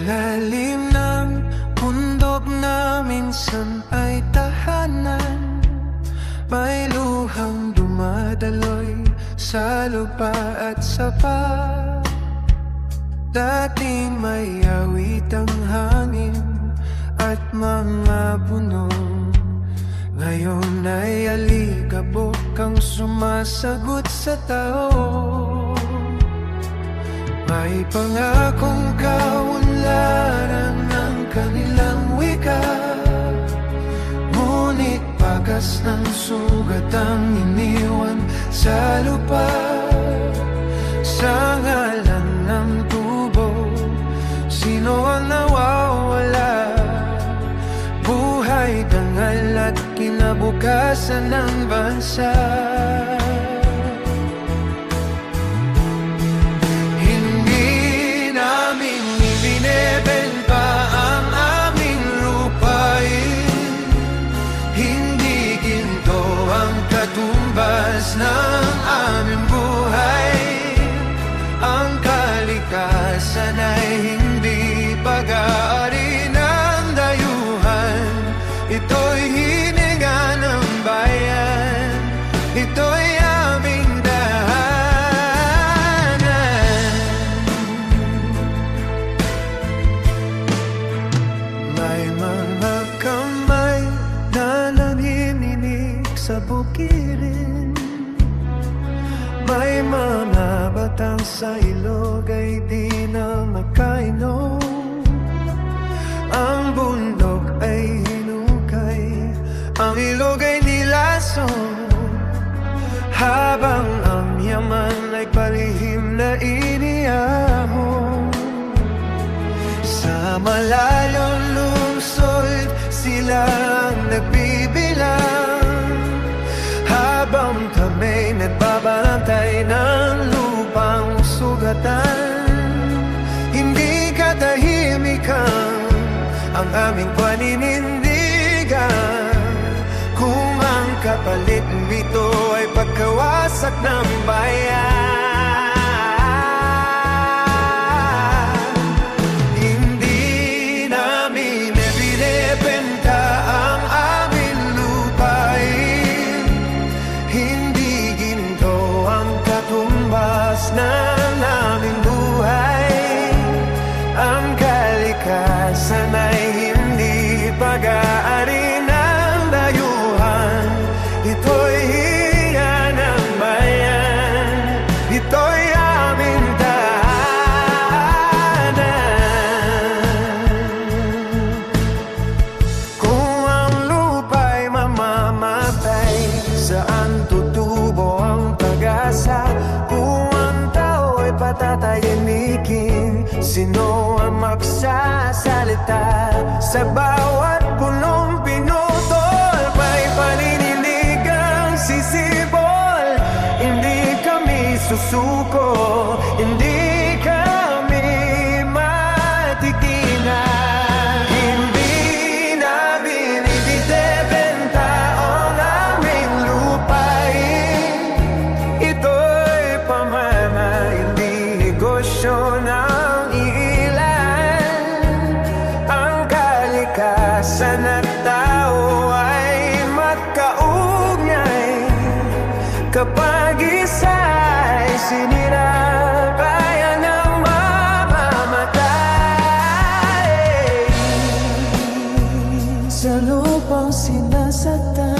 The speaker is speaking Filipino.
Lalim ng bundok na minsan ay tahanan, may luhang dumadaloy sa lupa at sapa. Dati may awit ang hangin at mga puno, ngayon ay alikabok ang sumasagot sa tao. May pangakong kaunlaran ng kanilang wika, ngunit pagas ng sugat ang iniwan sa lupa. Sa ngalan ng tubo, sino ang nawawala? Buhay, dangal at kinabukasan ng bansa. Ng aming buhay, ang kalikasan ay hindi pag-aari ng dayuhan. Ito'y hininga ng bayan, ito'y aming dahanan. May mga kamay na nanininig sa bukirin, may mga batang sa ilog ay di na makainom. Ang bundok ay hinukay, ang ilog ay nilason, habang ang yaman ay palihim na iniyahon. Sa malayong lungsod sila ang nagbibilang, habang kami nagbabantay ng lupang sugatan. Hindi katahimikan ang aming paninindigan, kung ang kapalit nito ay pagkawasak ng bayan. Hindi namin ibinebenta ang aming lupain, hindi ginto ang katumbas ng aming buhay. Ang kalikasan ay hindi pag-aari ng dayuhan. Ito'y hiya ng bayan, ito'y aming tahanan. Kung ang lupa'y mamamatay, saan tutubo ang pag-asa? Kung ang tao'y patatayimikin, sino ang magsasalita? Sa bawat punong pinutol, may panininigang sisibol. Hindi kami susuko, hindi kami matitinag. Hindi namin ibinebenta ang aming lupain, ito'y pamana, hindi negosyo ng ilan. Ang kalikasan at tao ay magkaugnay, kapag isa'y sinira, kaya nang mamamatay. Sa lupang sinasaktan,